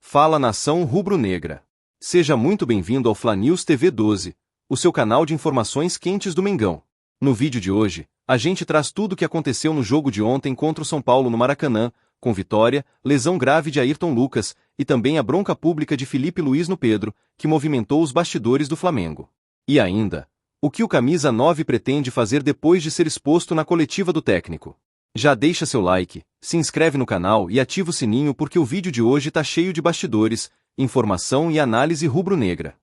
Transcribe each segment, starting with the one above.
Fala nação rubro-negra. Seja muito bem-vindo ao Fla News TV 12, o seu canal de informações quentes do Mengão. No vídeo de hoje, a gente traz tudo o que aconteceu no jogo de ontem contra o São Paulo no Maracanã, com vitória, lesão grave de Ayrton Lucas e também a bronca pública de Filipe Luís no Pedro, que movimentou os bastidores do Flamengo. E ainda, o que o camisa 9 pretende fazer depois de ser exposto na coletiva do técnico. Já deixa seu like, se inscreve no canal e ativa o sininho porque o vídeo de hoje tá cheio de bastidores, informação e análise rubro-negra.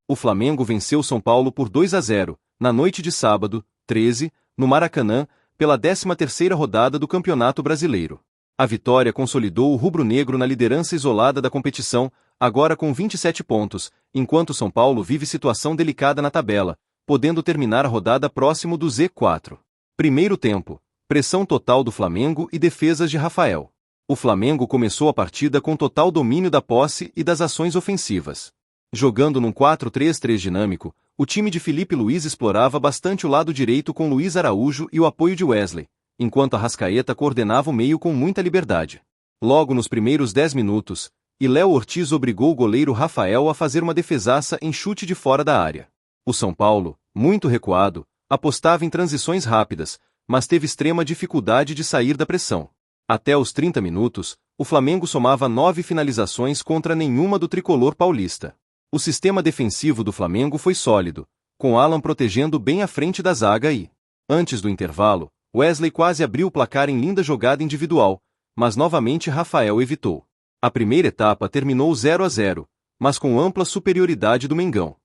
O Flamengo venceu o São Paulo por 2-0, na noite de sábado, 13, no Maracanã, pela 13ª rodada do Campeonato Brasileiro. A vitória consolidou o rubro-negro na liderança isolada da competição, agora com 27 pontos, enquanto São Paulo vive situação delicada na tabela, podendo terminar a rodada próximo do Z4. Primeiro tempo, pressão total do Flamengo e defesas de Rafael. O Flamengo começou a partida com total domínio da posse e das ações ofensivas. Jogando num 4-3-3 dinâmico, o time de Filipe Luís explorava bastante o lado direito com Luís Araújo e o apoio de Wesley, enquanto Arrascaeta coordenava o meio com muita liberdade. Logo nos primeiros 10 minutos, Léo Ortiz obrigou o goleiro Rafael a fazer uma defesaça em chute de fora da área. O São Paulo, muito recuado, apostava em transições rápidas, mas teve extrema dificuldade de sair da pressão. Até os 30 minutos, o Flamengo somava 9 finalizações contra nenhuma do tricolor paulista. O sistema defensivo do Flamengo foi sólido, com Alan protegendo bem à frente da zaga e, antes do intervalo, Wesley quase abriu o placar em linda jogada individual, mas novamente Rafael evitou. A primeira etapa terminou 0-0, mas com ampla superioridade do Mengão.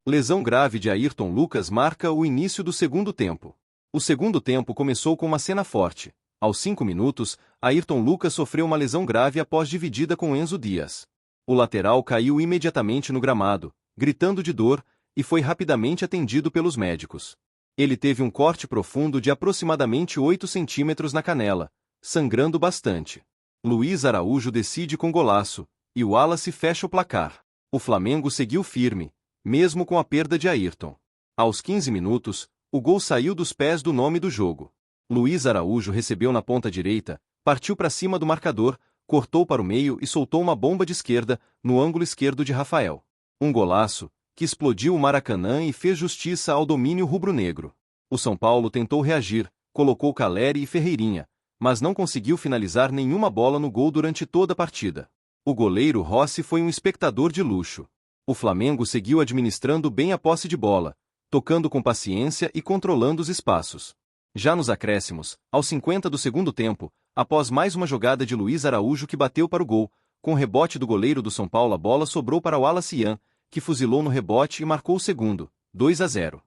Lesão grave de Ayrton Lucas marca o início do segundo tempo. O segundo tempo começou com uma cena forte. Aos 5 minutos, Ayrton Lucas sofreu uma lesão grave após dividida com Enzo Dias. O lateral caiu imediatamente no gramado, gritando de dor, e foi rapidamente atendido pelos médicos. Ele teve um corte profundo de aproximadamente 8 centímetros na canela, sangrando bastante. Luís Araújo decide com golaço, e o Wallace fecha o placar. O Flamengo seguiu firme, mesmo com a perda de Ayrton. Aos 15 minutos, o gol saiu dos pés do nome do jogo. Luís Araújo recebeu na ponta direita, partiu para cima do marcador, cortou para o meio e soltou uma bomba de esquerda, no ângulo esquerdo de Rafael. Um golaço, que explodiu o Maracanã e fez justiça ao domínio rubro-negro. O São Paulo tentou reagir, colocou Caleri e Ferreirinha, mas não conseguiu finalizar nenhuma bola no gol durante toda a partida. O goleiro Rossi foi um espectador de luxo. O Flamengo seguiu administrando bem a posse de bola, tocando com paciência e controlando os espaços. Já nos acréscimos, aos 50 do segundo tempo, após mais uma jogada de Luís Araújo que bateu para o gol, com rebote do goleiro do São Paulo a bola sobrou para o Wallace Yan, que fuzilou no rebote e marcou o segundo, 2-0.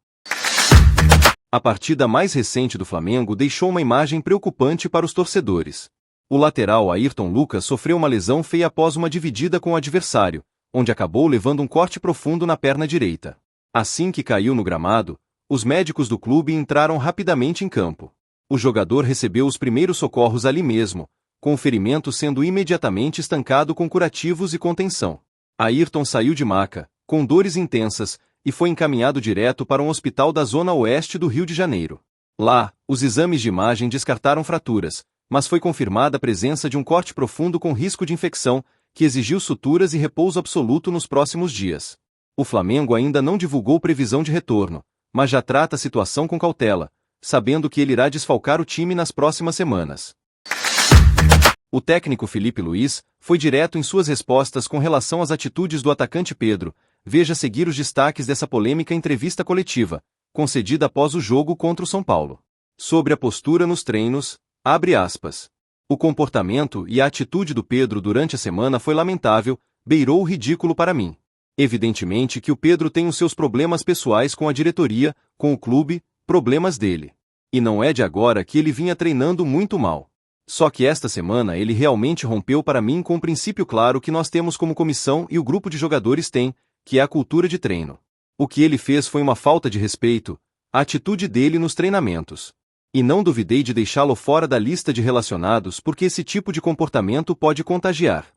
A partida mais recente do Flamengo deixou uma imagem preocupante para os torcedores. O lateral Ayrton Lucas sofreu uma lesão feia após uma dividida com o adversário, onde acabou levando um corte profundo na perna direita. Assim que caiu no gramado, os médicos do clube entraram rapidamente em campo. O jogador recebeu os primeiros socorros ali mesmo, com o ferimento sendo imediatamente estancado com curativos e contenção. Ayrton saiu de maca, com dores intensas, e foi encaminhado direto para um hospital da zona oeste do Rio de Janeiro. Lá, os exames de imagem descartaram fraturas, mas foi confirmada a presença de um corte profundo com risco de infecção, que exigiu suturas e repouso absoluto nos próximos dias. O Flamengo ainda não divulgou previsão de retorno, mas já trata a situação com cautela, sabendo que ele irá desfalcar o time nas próximas semanas. O técnico Filipe Luís foi direto em suas respostas com relação às atitudes do atacante Pedro. Veja a seguir os destaques dessa polêmica entrevista coletiva, concedida após o jogo contra o São Paulo. Sobre a postura nos treinos, abre aspas. O comportamento e a atitude do Pedro durante a semana foi lamentável, beirou o ridículo para mim. Evidentemente que o Pedro tem os seus problemas pessoais com a diretoria, com o clube, problemas dele. E não é de agora que ele vinha treinando muito mal. Só que esta semana ele realmente rompeu para mim com um princípio claro que nós temos como comissão e o grupo de jogadores tem, que é a cultura de treino. O que ele fez foi uma falta de respeito, a atitude dele nos treinamentos. E não duvidei de deixá-lo fora da lista de relacionados porque esse tipo de comportamento pode contagiar.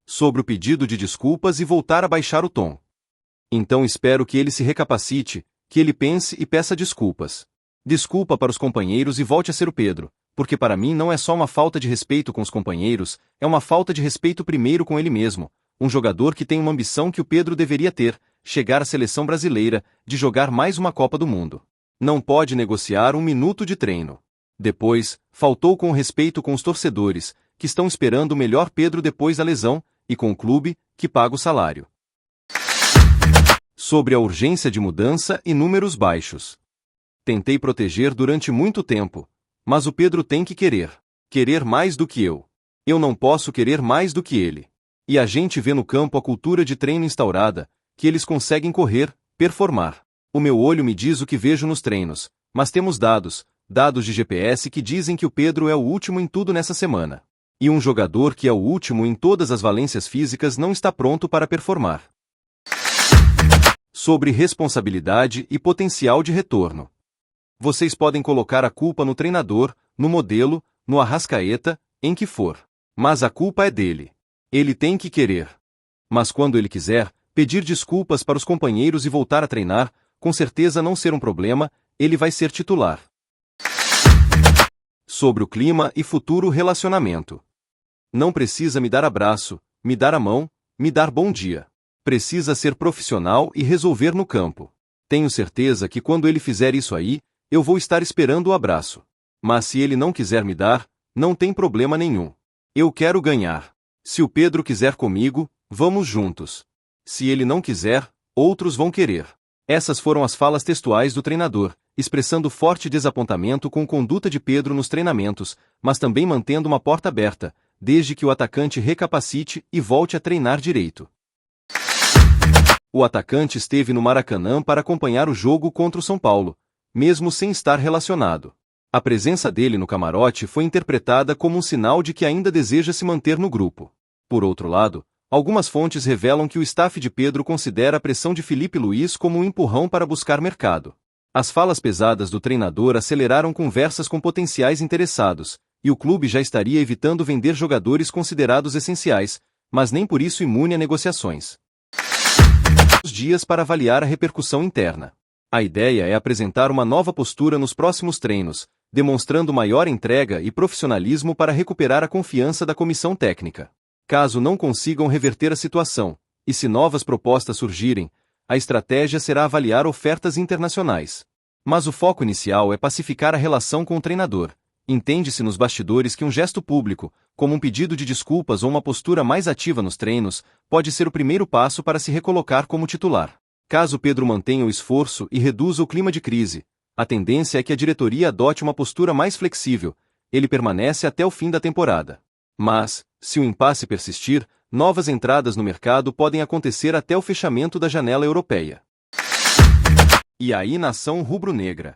Sobre o pedido de desculpas e voltar a baixar o tom. Então espero que ele se recapacite, que ele pense e peça desculpas. Desculpa para os companheiros e volte a ser o Pedro, porque para mim não é só uma falta de respeito com os companheiros, é uma falta de respeito primeiro com ele mesmo, um jogador que tem uma ambição que o Pedro deveria ter, chegar à seleção brasileira, de jogar mais uma Copa do Mundo. Não pode negociar um minuto de treino. Depois, faltou com respeito com os torcedores, que estão esperando o melhor Pedro depois da lesão, e com o clube, que paga o salário. Sobre a urgência de mudança e números baixos. Tentei proteger durante muito tempo, mas o Pedro tem que querer. Querer mais do que eu. Eu não posso querer mais do que ele. E a gente vê no campo a cultura de treino instaurada, que eles conseguem correr, performar. O meu olho me diz o que vejo nos treinos, mas temos dados de GPS que dizem que o Pedro é o último em tudo nessa semana. E um jogador que é o último em todas as valências físicas não está pronto para performar. Sobre responsabilidade e potencial de retorno. Vocês podem colocar a culpa no treinador, no modelo, no Arrascaeta, em que for. Mas a culpa é dele. Ele tem que querer. Mas quando ele quiser, pedir desculpas para os companheiros e voltar a treinar, com certeza não ser um problema, ele vai ser titular. Sobre o clima e futuro relacionamento. Não precisa me dar abraço, me dar a mão, me dar bom dia. Precisa ser profissional e resolver no campo. Tenho certeza que quando ele fizer isso aí, eu vou estar esperando o abraço. Mas se ele não quiser me dar, não tem problema nenhum. Eu quero ganhar. Se o Pedro quiser comigo, vamos juntos. Se ele não quiser, outros vão querer. Essas foram as falas textuais do treinador, expressando forte desapontamento com a conduta de Pedro nos treinamentos, mas também mantendo uma porta aberta, desde que o atacante recapacite e volte a treinar direito. O atacante esteve no Maracanã para acompanhar o jogo contra o São Paulo, mesmo sem estar relacionado. A presença dele no camarote foi interpretada como um sinal de que ainda deseja se manter no grupo. Por outro lado, algumas fontes revelam que o staff de Pedro considera a pressão de Filipe Luís como um empurrão para buscar mercado. As falas pesadas do treinador aceleraram conversas com potenciais interessados, e o clube já estaria evitando vender jogadores considerados essenciais, mas nem por isso imune a negociações. Dias para avaliar a repercussão interna. A ideia é apresentar uma nova postura nos próximos treinos, demonstrando maior entrega e profissionalismo para recuperar a confiança da comissão técnica. Caso não consigam reverter a situação, e se novas propostas surgirem, a estratégia será avaliar ofertas internacionais. Mas o foco inicial é pacificar a relação com o treinador. Entende-se nos bastidores que um gesto público, como um pedido de desculpas ou uma postura mais ativa nos treinos, pode ser o primeiro passo para se recolocar como titular. Caso Pedro mantenha o esforço e reduza o clima de crise, a tendência é que a diretoria adote uma postura mais flexível, ele permanece até o fim da temporada. Mas, se o impasse persistir, novas entradas no mercado podem acontecer até o fechamento da janela europeia. E aí, nação rubro-negra.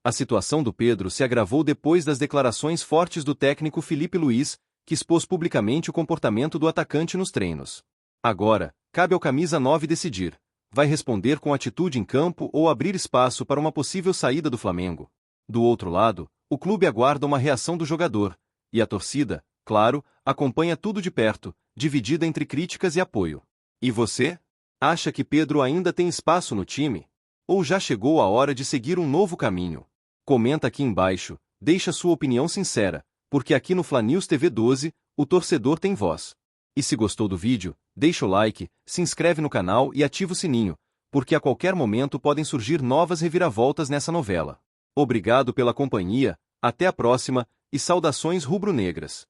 A situação do Pedro se agravou depois das declarações fortes do técnico Filipe Luís, que expôs publicamente o comportamento do atacante nos treinos. Agora, cabe ao camisa 9 decidir: vai responder com atitude em campo ou abrir espaço para uma possível saída do Flamengo. Do outro lado, o clube aguarda uma reação do jogador, e a torcida, claro, acompanha tudo de perto, dividida entre críticas e apoio. E você? Acha que Pedro ainda tem espaço no time? Ou já chegou a hora de seguir um novo caminho? Comenta aqui embaixo, deixa sua opinião sincera, porque aqui no Fla News TV 12, o torcedor tem voz. E se gostou do vídeo, deixa o like, se inscreve no canal e ativa o sininho, porque a qualquer momento podem surgir novas reviravoltas nessa novela. Obrigado pela companhia, até a próxima, e saudações rubro-negras.